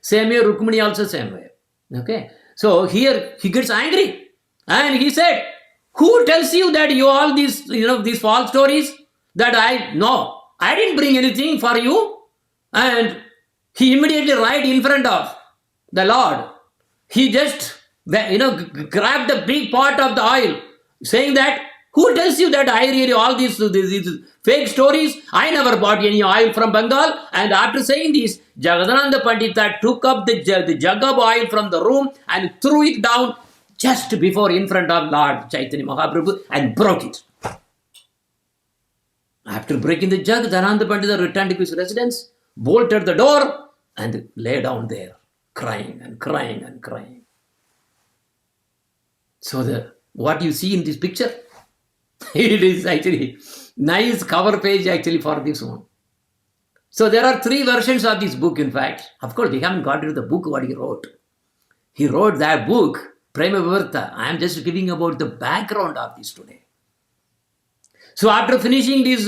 Same way, Rukmini also same way. Okay. So here, he gets angry. And he said, who tells you that you all these, these false stories? That I didn't bring anything for you. And he immediately right in front of the Lord. He just, grabbed the big pot of the oil, saying that, who tells you that I really all these fake stories? I never bought any oil from Bengal. And after saying this, Jagadananda Pandita took up the jug of oil from the room and threw it down just before in front of Lord Chaitanya Mahaprabhu and broke it. After breaking the jug, Jagadananda Pandita returned to his residence, bolted the door and lay down there, crying and crying and crying. So what you see in this picture, it is actually nice cover page actually for this one. So there are 3 versions of this book, in fact. Of course, we haven't got into the book what he wrote. He wrote that book, Prema Vivarta. I am just giving about the background of this today. So after finishing this,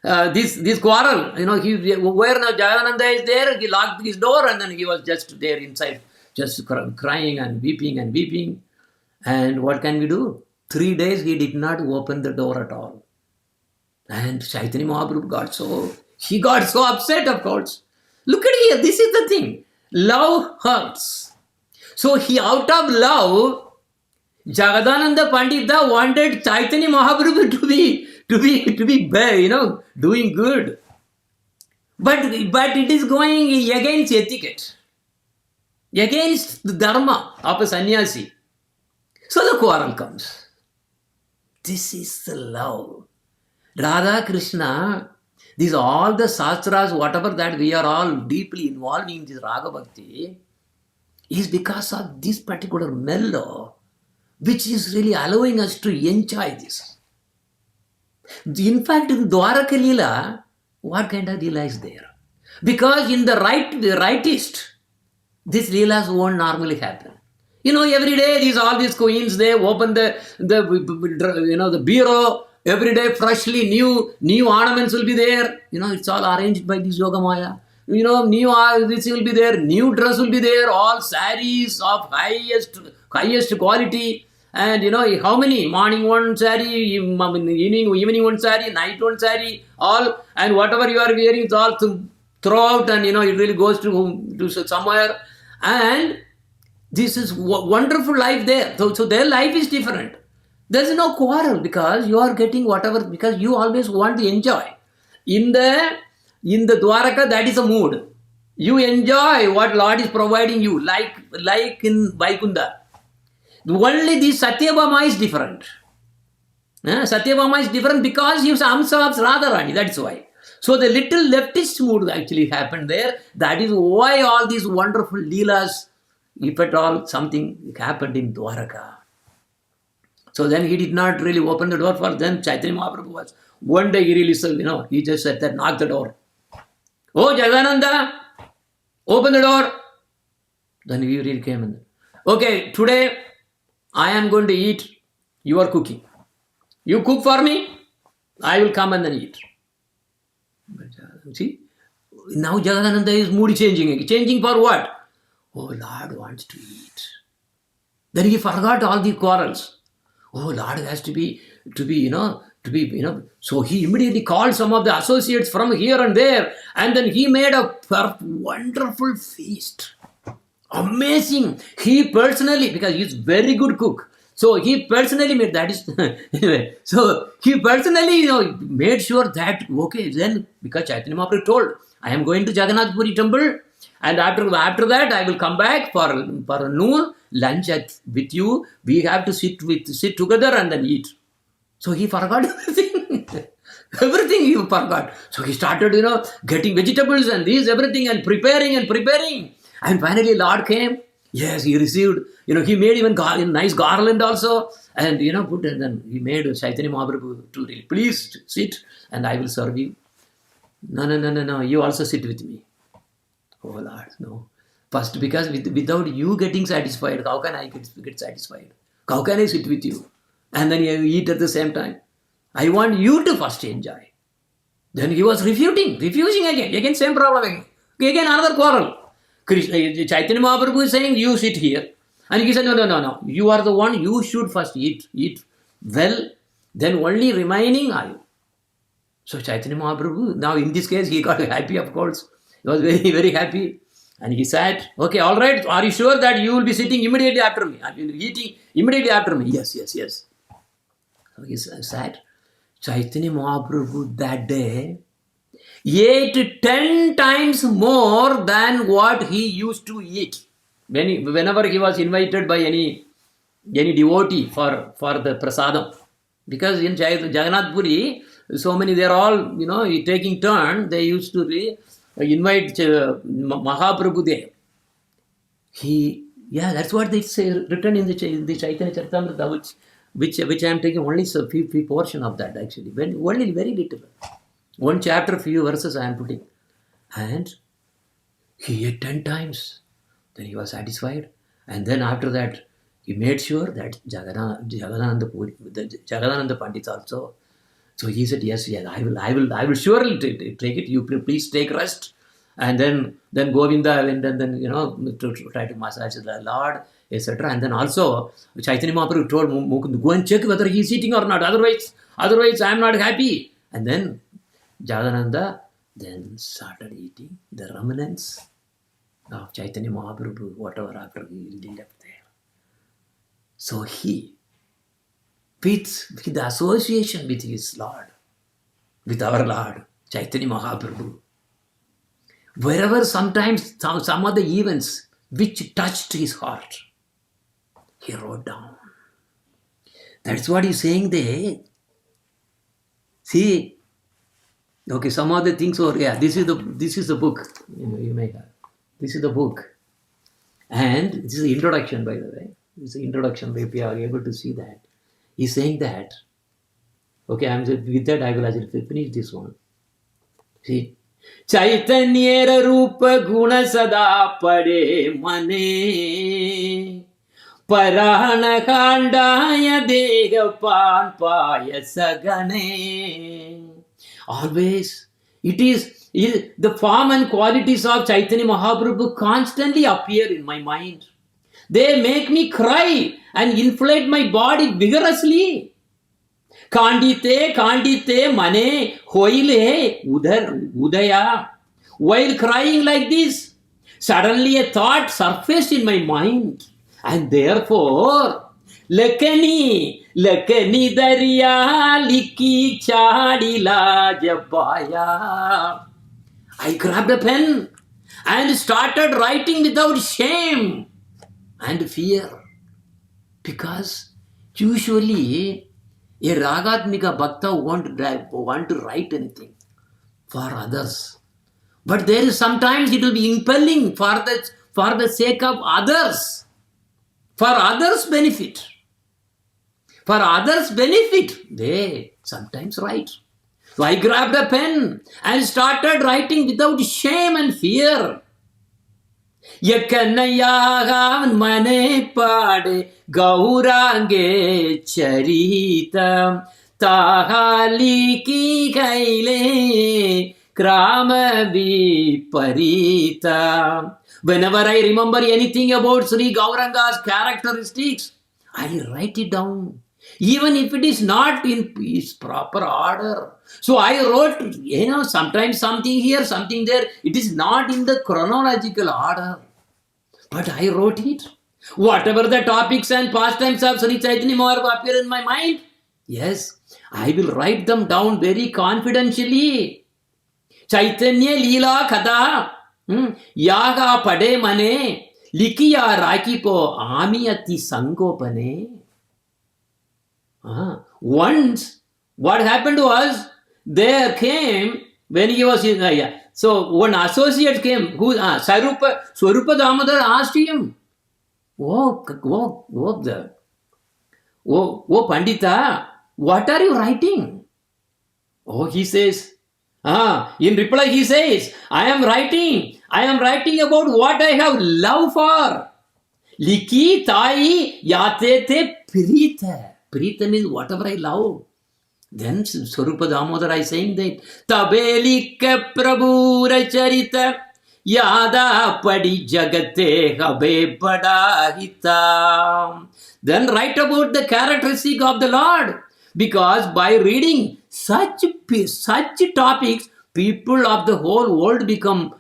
this quarrel, where now Jagadananda is there, he locked his door and then he was just there inside, just crying and weeping. And what can we do? 3 days he did not open the door at all. And Chaitanya Mahaprabhu got so upset, of course. Look at here, this is the thing. Love hurts. So he, out of love, Jagadananda Pandita wanted Chaitanya Mahaprabhu to be doing good. But it is going against etiquette, against the dharma of a sannyasi. So the quarrel comes. This is the love. Radha Krishna, these all the Sastras, whatever that we are all deeply involved in this Raga Bhakti, is because of this particular mellow, which is really allowing us to enjoy this. In fact, in Dwaraka Leela, what kind of Leela is there? Because in the rightist, these Leelas won't normally happen. Every day all these queens, they open the bureau. Every day freshly new ornaments will be there. It's all arranged by this Yoga Maya. New this will be there. New dress will be there. All sarees of highest quality. And how many? Morning one saree, evening one saree, night one saree, all. And whatever you are wearing, it's all throughout. And it really goes to somewhere. And this is wonderful life there. So their life is different. There is no quarrel because you are getting whatever, because you always want to enjoy. In the Dwaraka, that is a mood. You enjoy what Lord is providing you, like in Vaikunda. Only the Satyabhama is different. Satyabhama is different because he was Amsa of Radharani, that's why. So the little leftist mood actually happened there. That is why all these wonderful Leelas, if at all something happened in Dwaraka. So then he did not really open the door for them. Chaitanya Mahaprabhu was. One day he really said, he just said that, knock the door. Oh, Jagadananda, open the door. Then he really came in. Okay, today I am going to eat your cooking. You cook for me, I will come and then eat. See, now Jagadananda is mood changing. Changing for what? Oh, Lord wants to eat. Then he forgot all the quarrels. Oh, Lord has to be, So he immediately called some of the associates from here and there. And then he made a wonderful feast. Amazing. He personally, because he's very good cook. So he personally made, that is, anyway. So he personally, made sure that, okay, then, because Chaitanya Mahaprabhu told, I am going to Jagannath Puri temple. And after that, I will come back for a noon lunch with you. We have to sit together and then eat. So he forgot everything. Everything he forgot. So he started, getting vegetables and everything and preparing. And finally Lord came Yes, he received, he made even nice garland also. And, put, and then he made Chaitanya Mahaprabhu to really, please sit and I will serve you. No, no, no, no, no. You also sit with me. Oh Lord, no. First, because without you getting satisfied, how can I get satisfied? How can I sit with you? And then you eat at the same time. I want you to first enjoy. Then he was refusing again. Again, same problem again. Again, another quarrel. Chaitanya Mahaprabhu is saying, you sit here. And he said, no. You are the one, you should first eat. Eat well, then only remaining are you. So Chaitanya Mahaprabhu, now in this case, he got happy, of course. He was very, very happy. And he said, okay, all right, are you sure that you will be sitting immediately after me? I mean, eating immediately after me? Yes. So he said, Chaitanya Mahaprabhu that day ate 10 times more than what he used to eat. Whenever he was invited by any devotee for the prasadam. Because in Jagannath Puri, so many, they're all, taking turn, they used to invite Mahaprabhu there. That's what they say, written in the Chaitanya Charitamrita, which I am taking only a few portion of that actually. Only very little. One chapter, few verses I am putting. And he ate 10 times. Then he was satisfied. And then after that, he made sure that Jagadananda Pandit also. So he said, yes, I will surely take it. You please take rest. And then Govinda, and then to try to massage the Lord, etc. And then also Chaitanya Mahaprabhu told Mukund, go and check whether he is eating or not. Otherwise I am not happy. And then Jagadananda then started eating the remnants of Chaitanya Mahaprabhu, whatever after he left there. So he, with the association with his Lord, with our Lord, Chaitanya Mahaprabhu, wherever sometimes some of the events which touched his heart, he wrote down. That's what he's saying there. See, okay, some of the things over here. This is the book. You may have. This is the book, and this is the introduction, by the way. This is the introduction. If you are able to see that, he's saying that. Okay, with that I will finish this one. See, Chaitanya Rupa Guna Sada Pade Mane Parana Khandaya Dega Pan Paya Sagane. Always, it is the form and qualities of Chaitanya Mahaprabhu constantly appear in my mind. They make me cry and inflate my body vigorously. Kandite mane hoile udaya. While crying like this, suddenly a thought surfaced in my mind, and therefore Lakani Darya Liki Chadila Jabaya. I grabbed a pen and started writing without shame and fear. Because usually a Ragatmika Bhakta won't want to write anything for others. But there is sometimes it will be impelling for the sake of others. For others' benefit. For others' benefit, they sometimes write. So I grabbed a pen and started writing without shame and fear. Yakanayagan mane pade gaurange charita tahali ki kaile krama viparita. Whenever I remember anything about Sri Gauranga's characteristics, I write it down. Even if it is not in its proper order. So I wrote, sometimes something here, something there. It is not in the chronological order. But I wrote it. Whatever the topics and pastimes of Sri Chaitanya Mahaprabhu appear in my mind, yes, I will write them down very confidentially. Chaitanya Leela Katha, Yaga Pade Mane, Likiya Rakipo Amiyati Sangopane. Once, what happened was, there came, when he was in, so one associate came, who Swarupa Damodar asked him, Oh, Pandita, what are you writing? Oh, he says, in reply, he says, I am writing about what I have love for. Liki tai yatete prita. Prita means whatever I love. Then Swarupa Damodara is saying that Tabelika Prabhura Charita Yada Padi Jagate Habe Padahita. Then write about the characteristic of the Lord. Because by reading such topics, people of the whole world become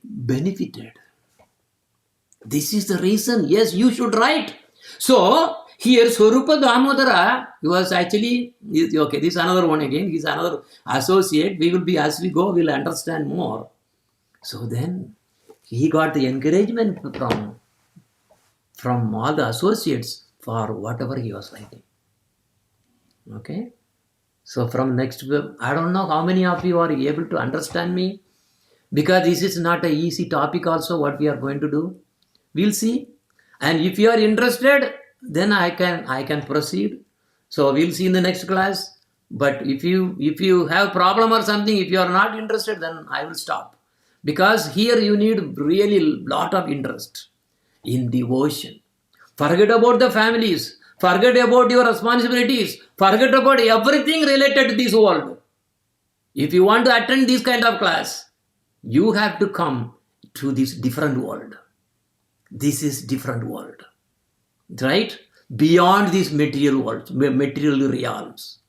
benefited. This is the reason. Yes, you should write. So, here Swarupa Damodara, he was actually, okay, this is another one again. He's another associate. We will be, as we go, we'll understand more. So then, he got the encouragement from all the associates for whatever he was writing. Okay. So from next, I don't know how many of you are able to understand me. Because this is not an easy topic also, what we are going to do. We'll see. And if you are interested, then I can proceed. So we'll see in the next class. But if you have problem or something, if you are not interested, then I will stop. Because here you need really lot of interest in devotion. Forget about the families. Forget about your responsibilities. Forget about everything related to this world. If you want to attend this kind of class, you have to come to this different world. This is different world, right? Beyond these material worlds, material realms.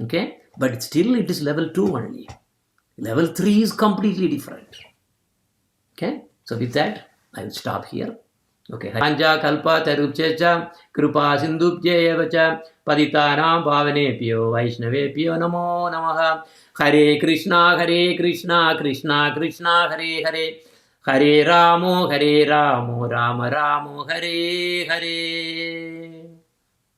Okay, but still it is level 2 only. Level 3 is completely different. Okay, so with that, I will stop here. Okay. Panja kalpa tarupchecha krupa sindubhyevacha paditanam bhavanebhyo vaishnavebhyo namo namaha. Hare Krishna, Krishna Krishna, Hare Hare. Hare Ramo, Rama Ramo, Hare Hare.